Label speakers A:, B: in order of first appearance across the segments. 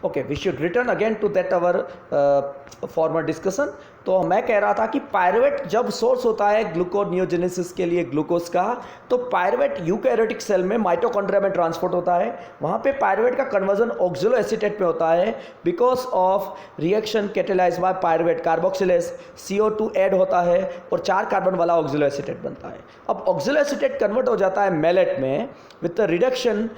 A: Okay, we should return again to that our former discussion. तो मैं कह रहा था कि पायरुवेट जब सोर्स होता है ग्लूकोनियोजेनेसिस के लिए ग्लूकोज का, तो पायरुवेट यूकैरियोटिक सेल में माइटोकॉन्ड्रिया में ट्रांसपोर्ट होता है। वहाँ पे पायरुवेट का कन्वर्जन ऑक्सोलोएसीटेट में होता है because of reaction catalysed by pyruvate carboxylase, CO2 add होता है और 4 कार्बन वाला ऑक्सोलोएसीटेट बनता है। अब ऑक्सोलोएसीटेट कन्वर्ट हो जाता है मैलेट में with the reduction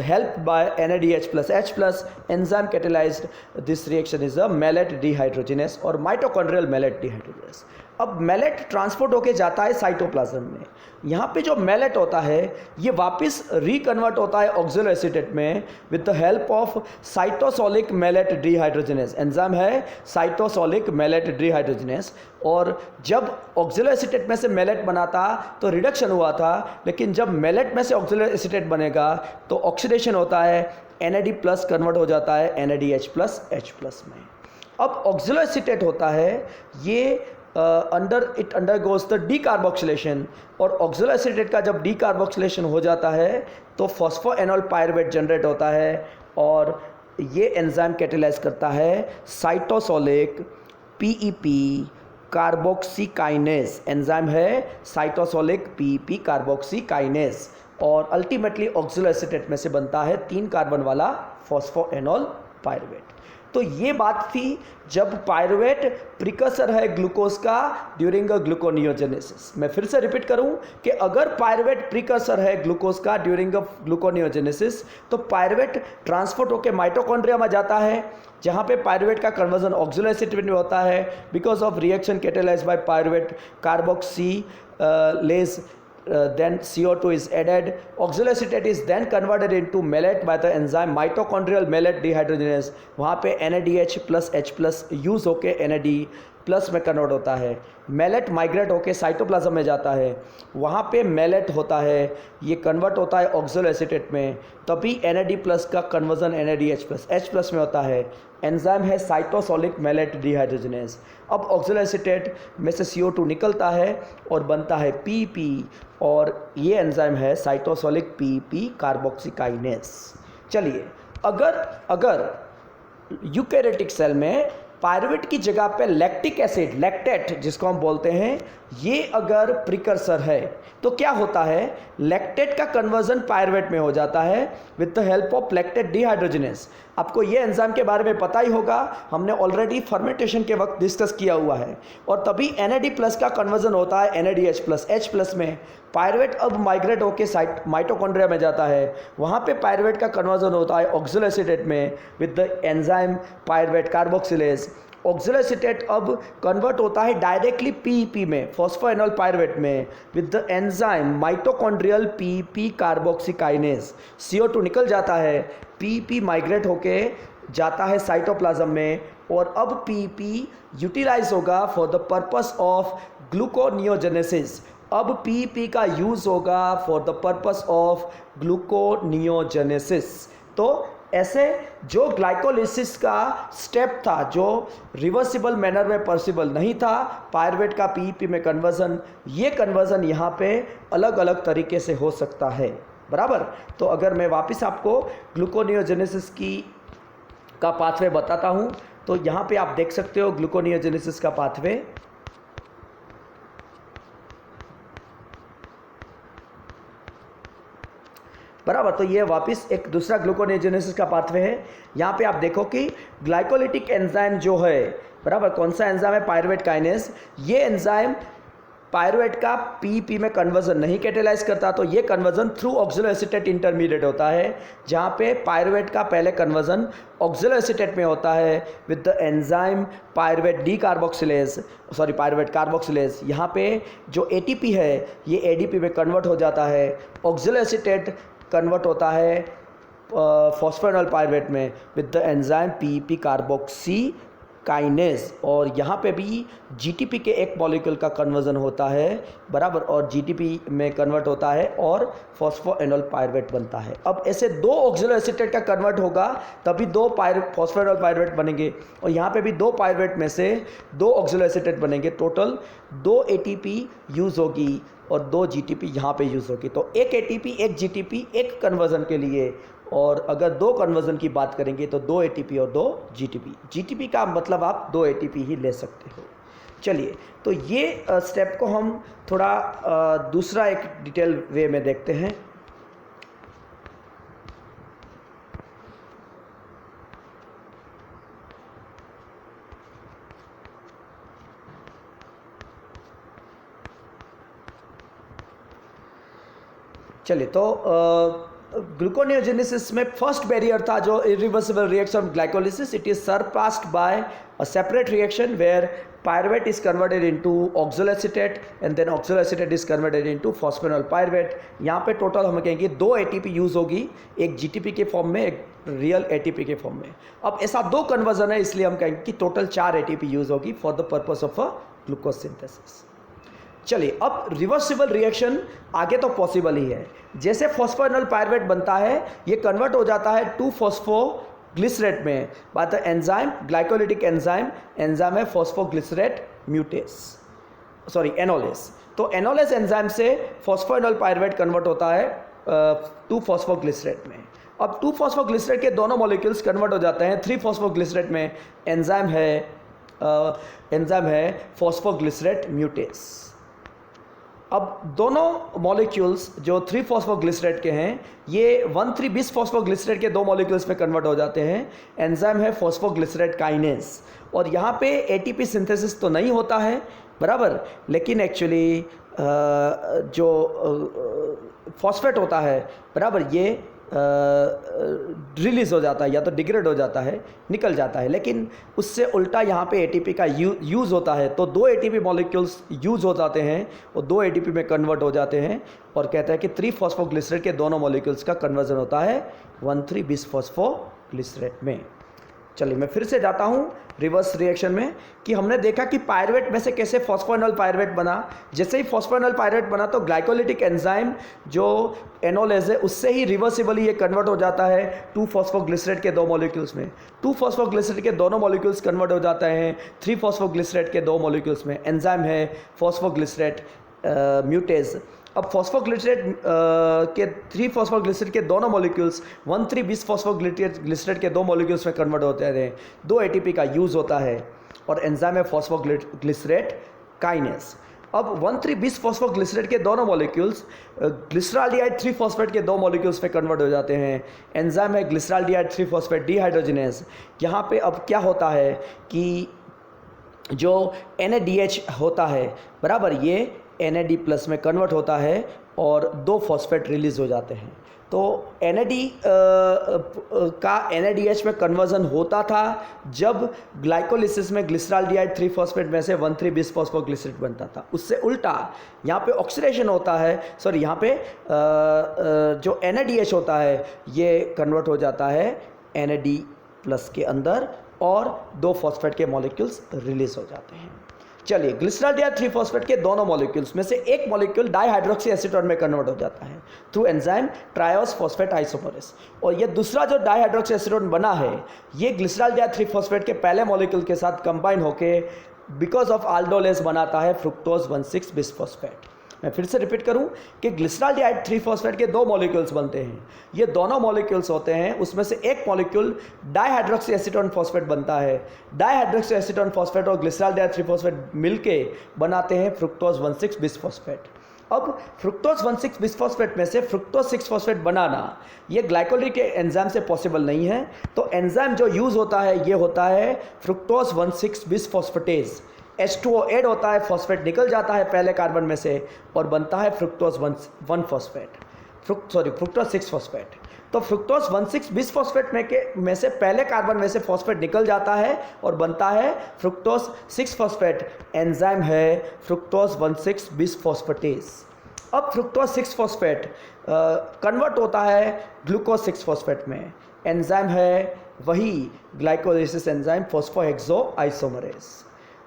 A: help by NADH plus H plus enzyme catalyzed. This reaction is a malate dehydrogenase और माइटोकॉन्ड्रियल मैलेट डिहाइड्रोजेनेस। अब मैलेट ट्रांसपोर्ट होके जाता है साइटोप्लाज्म में। यहाँ पे जो मैलेट होता है ये वापस रिकन्वर्ट होता है ऑक्सोलोएसीटेट में with the help of cytosolic malate dehydrogenase. Enzyme है साइटोसोलिक मैलेट डिहाइड्रोजेनेस। और जब ऑक्सोलोएसीटेट में से मैलेट बना था तो रिडक्शन हुआ था, लेकिन जब मैलेट में से ऑक्सोलोएसीटेट बनेगा तो ऑक्सीडेशन होता है, NAD प्लस कन्वर्ट हो जाता है NADH प्लस H प्लस में। अब ऑक्सोलोएसीटेट होता है ये इट अंडरगोज द डीकार्बोक्सिलेशन, और ऑक्सोलोएसीटेट का जब डीकार्बोक्सिलेशन हो जाता है तो फॉस्फोएनोल पायरुवेट जनरेट होता है और ये एंजाइम कैटेलाइज करता है साइटोसोलिक PEP कार्बोक्सीकाइनेज। एंजाइम है साइटोसोलिक PEP कार्बोक्सीकाइनेज और अल्टीमेटली ऑक्सोलोएसीटेट में से बनता है 3 कार्बन वाला फॉस्फोएनोल पायरुवेट। तो ये बात थी जब पायरुवेट प्रिकसर है ग्लूकोज का ड्यूरिंग अ ग्लूकोनियोजेनेसिस। मैं फिर से रिपीट करूं कि अगर पायरुवेट प्रिकसर है ग्लूकोज का ड्यूरिंग अ ग्लूकोनियोजेनेसिस तो पायरुवेट ट्रांसपोर्ट होकर माइटोकॉन्ड्रिया में जाता है, जहां पे पायरुवेट का कन्वर्जन ऑक्सोलोएसीटेट में होता है because of reaction catalysed by pyruvate carboxylase. Then CO2 is added. Oxaloacetate is then converted into malate by the enzyme mitochondrial malate dehydrogenase. वहाँ पे NADH plus H plus use होके NAD प्लस में convert होता है। Mallet migrate होके cytoplasm में जाता है, वहाँ पे मैलेट होता है, ये कन्वर्ट होता है ऑक्सोलोएसीटेट में, तभी NAD प्लस का conversion NADH plus H plus में होता है। एंजाइम है साइटोसोलिक मैलेट डिहाइड्रोजेनेस। अब ऑक्सोलोएसीटेट में से CO2 निकलता है और बनता है PEP, और ये एंजाइम है साइटोसोलिक PEP कार्बोक्सीकाइनेस। चलिए, अगर यूकैरियोटिक सेल में पायरुवेट की जगह पे लैक्टिक एसिड, लैक्टेट जिसको हम बोलते हैं, ये अगर प्रिकर्सर है तो क्या होता है, लैक्टेट का कन्वर्जन पायरुवेट में हो जाता है with the help of lactate डिहाइड्रोजेनेस। आपको ये एंजाइम के बारे में पता ही होगा, हमने ऑलरेडी फर्मेंटेशन के वक्त डिस्कस किया हुआ है। और तभी NAD प्लस का कन्वर्जन होता है NADH प्लस H प्लस में। पायरुवेट अब माइग्रेट होकर माइटोकॉन्ड्रिया में जाता है, वहाँ पे पायरुवेट का कन्वर्जन होता है ऑक्सोलोएसीटेट में with the enzyme pyruvate carboxylase. Oxaloacetate अब कन्वर्ट होता है डायरेक्टली PEP में, फॉस्फोएनोल पायरुवेट में, with the enzyme mitochondrial PEP carboxykinase. CO2 निकल जाता है, PEP माइग्रेट होके जाता है साइटोप्लाज्म में, और अब PEP यूटिलाइज होगा for the purpose of gluconeogenesis. अब PEP का यूज होगा for the purpose of gluconeogenesis. तो ऐसे जो ग्लाइकोलिसिस का स्टेप था, जो रिवर्सिबल मैनर में पॉसिबल नहीं था, पायरुवेट का PEP में कन्वर्जन, ये कन्वर्जन यहाँ पे अलग अलग तरीके से हो सकता है, बराबर। तो अगर मैं वापस आपको ग्लूकोनियोजेनेसिस का पाथवे बताता हूँ, तो यहाँ पे आप देख सकते हो ग्लूकोनियोजेनेसिस का पाथवे। बराबर, तो ये वापस एक दूसरा ग्लूकोनियोजेनेसिस का पाथवे है। यहाँ पे आप देखो कि ग्लाइकोलिटिक एंजाइम जो है, बराबर, कौन सा एंजाइम है, पायरुवेट काइनेज। ये एंजाइम पायरुवेट का PEP में कन्वर्जन नहीं कैटेलाइज करता, तो ये कन्वर्जन थ्रू ऑक्सोलोएसीटेट इंटरमीडिएट होता है, जहाँ पे पायरुवेट का पहले कन्वर्जन ऑक्सोलोएसीटेट में होता है with the enzyme pyruvate carboxylase. यहाँ पे जो ATP है ये ADP में कन्वर्ट हो जाता है, ऑक्सोलोएसीटेट कन्वर्ट होता है फॉस्फोएनोल पायरुवेट में विद द एंजाइम PEP कार्बोक्सीकाइनेज, और यहाँ पे भी GTP के एक मॉलिक्यूल का कन्वर्जन होता है, बराबर, और GTP में कन्वर्ट होता है और फॉस्फोएनोल पायरुवेट बनता है। अब ऐसे 2 ऑक्सोलोएसीटेट का कन्वर्ट होगा तभी 2 फॉस्फोएनोल पायरुवेट बनेंगे, और यहाँ पे भी 2 पायरुवेट में से 2 ऑक्सोलोएसीटेट बनेंगे। टोटल 2 ATP यूज़ होगी और 2 GTP यहाँ पे यूज़ होगी। तो एक ATP एक GTP एक कन्वर्जन के लिए और अगर दो कन्वर्जन की बात करेंगे तो 2 ATP और 2 GTP। GTP का मतलब आप 2 ATP ही ले सकते हो। चलिए, तो ये स्टेप को हम थोड़ा दूसरा एक डिटेल वे में देखते हैं। चलिए, तो ग्लूकोनियोजेनेसिस में फर्स्ट बैरियर था जो irreversible reaction glycolysis. It is surpassed by a separate reaction where pyruvate is converted into oxaloacetate and then oxaloacetate is converted into phosphoenol pyruvate। यहाँ पे टोटल हम कहेंगे 2 ATP यूज़ होगी, एक GTP के फॉर्म में, एक रियल ATP के फॉर्म में। अब ऐसा 2 कन्वर्जन है, इसलिए हम कहेंगे कि टोटल 4 ATP यूज़ होगी for the purpose of a glucose synthesis. चलिए, अब रिवर्सिबल रिएक्शन आगे तो पॉसिबल ही है। जैसे फॉस्फोइनोल पायरुवेट बनता है, ये कन्वर्ट हो जाता है 2-फॉस्फोग्लिसरेट में by the enzyme, glycolytic enzyme. Enzyme है फॉस्फोग्लिसरेट म्यूटेस, सॉरी एनोलेस। तो एनोलेस एंजाइम से फॉस्फोइनोल पायरुवेट कन्वर्ट होता है 2-फॉस्फोग्लिसरेट में। अब 2-फॉस्फोग्लिसरेट के दोनों मॉलिक्यूल्स कन्वर्ट हो जाते हैं 3-फॉस्फोग्लिसरेट में। एंजाइम है फॉस्फोग्लिसरेट म्यूटेस। अब दोनों मॉलिक्यूल्स जो 3-फॉस्फोग्लिसरेट के हैं, ये 1,3-बिस-फॉस्फोग्लिसरेट के 2 मॉलिक्यूल्स में कन्वर्ट हो जाते हैं। एंजाइम है फॉस्फोग्लिसरेट काइनेस। और यहाँ पे ATP सिंथेसिस तो नहीं होता है बराबर, लेकिन एक्चुअली जो फॉस्फेट होता है बराबर, ये रिलीज़ हो जाता है या तो डिग्रेड हो जाता है, निकल जाता है। लेकिन उससे उल्टा यहाँ पे ATP का यूज़ होता है, तो 2 ATP मॉलिक्यूल्स यूज़ हो जाते हैं और 2 ATP में कन्वर्ट हो जाते हैं। और कहता है कि 3-फॉस्फोग्लिसरेट के दोनों मॉलिक्यूल्स का कन्वर्जन होता है 1,3-बिस-फॉस्फोग्लिसरेट में। चलिए, मैं फिर से जाता हूँ रिवर्स रिएक्शन में कि हमने देखा कि पायरुवेट में से कैसे फॉस्फोइनोल पायरुवेट बना। जैसे ही फॉस्फोइनोल पायरुवेट बना तो ग्लाइकोलिटिक एंजाइम जो एनोलेज है, उससे ही रिवर्सिबली ये कन्वर्ट हो जाता है 2-फॉस्फोग्लिसरेट के 2 मॉलिक्यूल्स में। 2-फॉस्फोग्लिसरेट के दोनों मॉलिक्यूल्स कन्वर्ट हो जाते हैं 3-फॉस्फोग्लिसरेट के 2 मॉलिक्यूल्स में। एंजाइम है फॉस्फोग्लिसरेट म्यूटेज। अब फॉस्फोग्लिसरेट के 3-फॉस्फोग्लिसरेट के दोनों मॉलिक्यूल्स 1,3-बिस-फॉस्फोग्लिसरेट के 2 मॉलिक्यूल्स में कन्वर्ट होते हैं। 2 ATP का यूज़ होता है और एंजाइम है फॉस्फोग्लिसरेट काइनेस। अब 1,3-बिस-फॉस्फोग्लिसरेट के दोनों मॉलिक्यूल्स ग्लिसराल्डिहाइड 3-फॉस्फेट के 2 मॉलिक्यूल्स में कन्वर्ट हो जाते हैं। एंजाइम है ग्लिसराल्डिहाइड 3-फॉस्फेट डिहाइड्रोजिनेज। यहाँ पे अब क्या होता है कि जो NADH होता है बराबर, ये NAD प्लस में कन्वर्ट होता है और 2 फॉस्फेट रिलीज़ हो जाते हैं। तो NAD का NADH में कन्वर्जन होता था जब ग्लाइकोलिसिस में ग्लिसराल्डिहाइड 3-फॉस्फेट में से 1,3-बिस-फॉस्फोग्लिसरेट बनता था। उससे उल्टा यहाँ पे ऑक्सीडेशन होता है, सॉरी यहाँ पे जो NADH होता है ये कन्वर्ट हो जाता है NAD प्लस के अंदर और 2 फॉस्फेट के मॉलिक्यूल्स रिलीज हो जाते हैं। चलिए, ग्लिसराल्डिहाइड 3-फॉस्फेट के दोनों मॉलिक्यूल्स में से एक मॉलिक्यूल डाइहाइड्रोक्सी एसीटोन में कन्वर्ट हो जाता है through enzyme triose phosphate isomerase. और ये दूसरा जो डाइहाइड्रोक्सी एसीटोन बना है, ये ग्लिसराल्डिहाइड 3-फॉस्फेट के पहले मॉलिक्यूल के साथ कंबाइन होके बिकॉज ऑफ आल्डोलेज बनाता है फ्रुक्टोज 1,6-बिस-फॉस्फेट। मैं फिर से रिपीट करूं कि ग्लिसराल्डिहाइड 3-फॉस्फेट के 2 मॉलिक्यूल्स बनते हैं। ये दोनों मॉलिक्यूल्स होते हैं, उसमें से एक मॉलिक्यूल डाइहाइड्रोक्सी एसीटोन फॉस्फेट बनता है। डाइहाइड्रोक्सी एसीटोन फॉस्फेट और ग्लिसराल्डिहाइड 3-फॉस्फेट मिलके बनाते हैं फ्रुक्टोज 1,6-बिस-फॉस्फेट। अब फ्रुक्टोज 1,6-बिस-फॉस्फेट में से फ्रुक्टोज 6-फॉस्फेट बनाना ये ग्लाइकोलिटिक एंजाइम से पॉसिबल नहीं है। तो एंजाइम जो यूज़ होता है ये होता है फ्रुक्टोज 1,6-बिस-फॉस्फेटेज। H2O ऐड होता है, फॉस्फेट निकल जाता है पहले कार्बन में से और बनता है फ्रुक्टोज 1-फॉस्फेट, फ्रुक्टोज 6-फॉस्फेट। तो फ्रुक्टोज 1,6-बिस-फॉस्फेट में से पहले कार्बन में से फॉस्फेट निकल जाता है और बनता है फ्रुक्टोज 6-फॉस्फेट। एंजाइम है फ्रुक्टोज 1,6-बिस-फॉस्फेटेज। अब फ्रुक्टोज 6-फॉस्फेट कन्वर्ट होता है ग्लूकोज 6-फॉस्फेट में। एंजाइम है वही ग्लाइकोलिसिस एंजाइम फॉस्फोहेक्सो आइसोमरेज।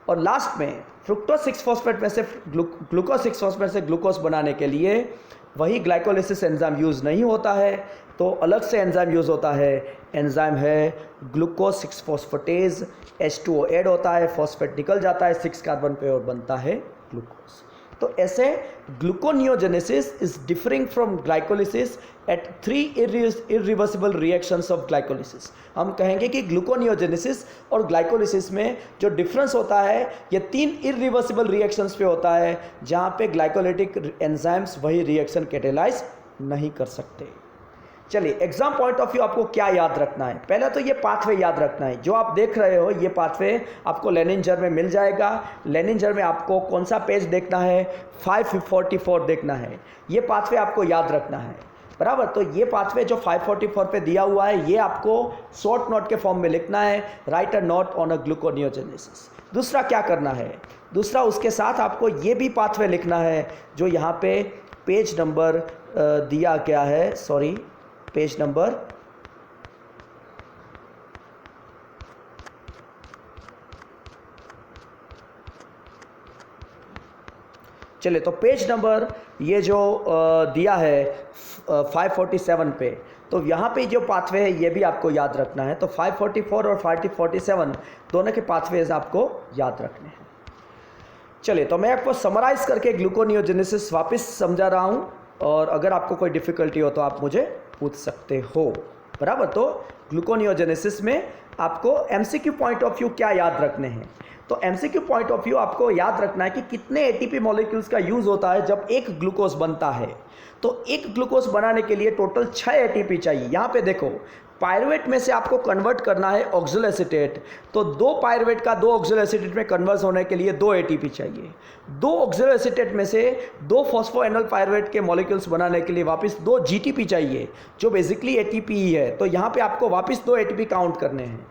A: और लास्ट में फ्रुक्टोज 6-फॉस्फेट में से ग्लूकोज 6-फॉस्फेट से ग्लूकोज बनाने के लिए वही ग्लाइकोलिसिस एंजाइम यूज़ नहीं होता है, तो अलग से एंजाइम यूज़ होता है। एंजाइम है ग्लूकोज 6-फॉस्फेटेज। H2O ऐड होता है, फॉस्फेट निकल जाता है 6 कार्बन पे और बनता है ग्लूकोज। तो ऐसे gluconeogenesis is differing from glycolysis at 3 irreversible reactions of glycolysis. हम कहेंगे कि ग्लूकोनियोजेनेसिस और ग्लाइकोलिसिस में जो डिफरेंस होता है ये 3 इरिवर्सिबल रिएक्शंस पे होता है, जहाँ पे ग्लाइकोलिटिक एंजाइम्स वही रिएक्शन कैटेलाइज नहीं कर सकते। चलिए एग्जाम पॉइंट ऑफ व्यू आपको क्या याद रखना है, पहले तो ये पाथवे याद रखना है। जो आप देख रहे हो ये पाथवे आपको लेनिंजर में मिल जाएगा। लेनिंजर में आपको कौन सा पेज देखना है, 544 देखना है। ये पाथवे आपको याद रखना है, बराबर। तो ये पाथवे जो 544 पे दिया हुआ है ये आपको शॉर्ट नोट के फॉर्म में लिखना है, right a note on a gluconeogenesis. दूसरा क्या करना है, दूसरा उसके साथ आपको ये भी पाथवे लिखना है जो यहाँ पे पेज नंबर दिया गया है, सॉरी पेज नंबर चलिए, तो पेज नंबर ये जो दिया है 547 पे, तो यहाँ पे जो पाथवे है ये भी आपको याद रखना है। तो 544 और 547 दोनों के पाथवेज आपको याद रखने हैं। चलिए, तो मैं आपको समराइज करके ग्लूकोनियोजेनेसिस वापस समझा रहा हूँ, और अगर आपको कोई डिफ़िकल्टी हो तो आप मुझे पूछ सकते हो, बराबर। तो ग्लूकोनियोजेनेसिस में आपको एमसीक्यू पॉइंट ऑफ व्यू क्या याद रखने हैं। तो एमसीक्यू पॉइंट ऑफ व्यू आपको याद रखना है कि कितने एटीपी मॉलिक्यूल्स का यूज़ होता है जब एक ग्लूकोज बनता है। तो एक ग्लूकोज बनाने के लिए टोटल 6 एटीपी चाहिए। यहाँ पे देखो, पायरुवेट में से आपको कन्वर्ट करना है ऑक्सोएसिटेट, तो 2 पायरुवेट का 2 ऑक्सोएसिटेट में कन्वर्ट होने के लिए 2 एटीपी चाहिए। 2 ऑक्सोएसिटेट में से 2 फॉस्फोएनल पायरुवेट के मॉलिक्यूल्स बनाने के लिए वापस 2 जीटीपी चाहिए, जो बेसिकली एटीपी ही है। तो यहाँ पे आपको वापस 2 एटीपी काउंट करने हैं।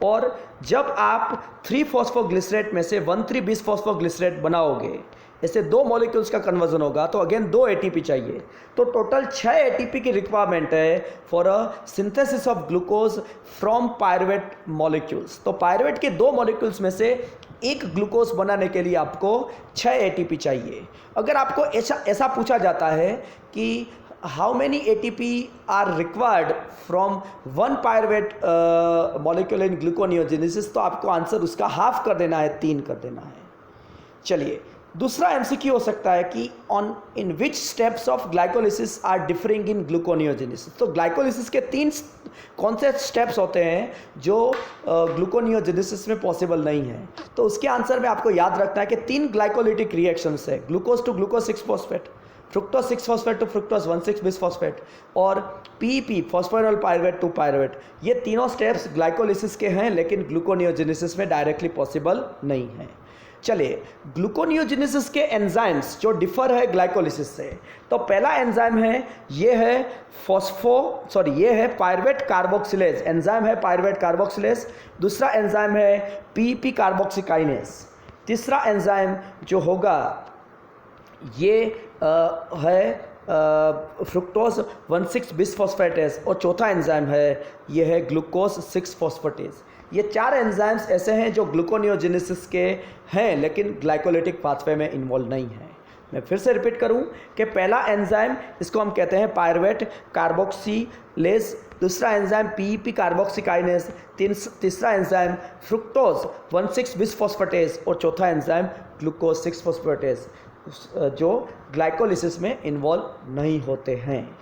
A: और जब आप 3 फॉस्फोग्लिसरेट में से 1,3 बिस फॉस्फोग्लिसरेट बनाओगे, ऐसे 2 मॉलिक्यूल्स का कन्वर्जन होगा, तो अगेन 2 एटीपी चाहिए। तो टोटल 6 एटीपी की रिक्वायरमेंट है for a synthesis of glucose from pyruvate molecules. तो पायरुवेट के 2 मॉलिक्यूल्स में से एक ग्लूकोज बनाने के लिए आपको 6 एटीपी चाहिए। अगर आपको ऐसा पूछा जाता है कि how many ATP are required from 1 pyruvate molecule in gluconeogenesis, तो आपको आंसर उसका हाफ कर देना है, 3 कर देना है। चलिए, दूसरा एमसीक्यू हो सकता है कि on in which steps of glycolysis are differing in gluconeogenesis. तो ग्लाइकोलिसिस के 3 कौन से स्टेप्स होते हैं जो ग्लूकोनियोजेनेसिस में पॉसिबल नहीं है। तो उसके आंसर में आपको याद रखना है कि 3 ग्लाइकोलिटिक रिएक्शंस है, glucose to glucose 6 phosphate, fructose 6 phosphate to fructose 1,6 bis phosphate, और PP phosphoenol pyruvate to pyruvate. ये तीनों स्टेप्स ग्लाइकोलिसिस के हैं, लेकिन ग्लूकोनियोजेनेसिस में डायरेक्टली पॉसिबल नहीं है। चलिए, ग्लूकोनियोजेनेसिस के एंजाइम्स जो डिफर है ग्लाइकोलिसिस से, तो पहला एंजाइम है, ये है पायरुवेट कार्बोक्सिलेज, एंजाइम है पायरुवेट कार्बोक्सिलेज। दूसरा एंजाइम है पीपी कार्बोक्सिकाइनेज। तीसरा एंजाइम जो होगा ये है फ्रुक्टोज 1,6 बिस फॉस्फेटेज, और चौथा एंजाइम है ये है ग्लूकोज 6 फॉस्फेटेज। ये 4 एंजाइम्स ऐसे हैं जो ग्लूकोनियोजेनेसिस के हैं, लेकिन ग्लाइकोलिटिक पाथवे में इन्वॉल्व नहीं है। मैं फिर से रिपीट करूं कि पहला एंजाइम, इसको हम कहते हैं पायरुवेट कार्बोक्सिलेज। दूसरा एंजाइम पीईपी कार्बोक्सिकाइनेज। तीसरा एंजाइम फ्रुक्टोज 1,6 बिस फॉस्फेटेज, और चौथा एंजाइम ग्लूकोज 6 फॉस्फेटेज, जो ग्लाइकोलिसिस में इन्वॉल्व नहीं होते हैं।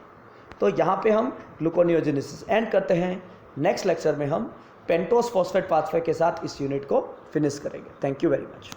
A: तो यहाँ पे हम ग्लूकोनियोजेनेसिस एंड करते हैं। नेक्स्ट लेक्चर में हम पेंटोस फॉस्फेट पाथवे के साथ इस यूनिट को फिनिश करेंगे। Thank you very much.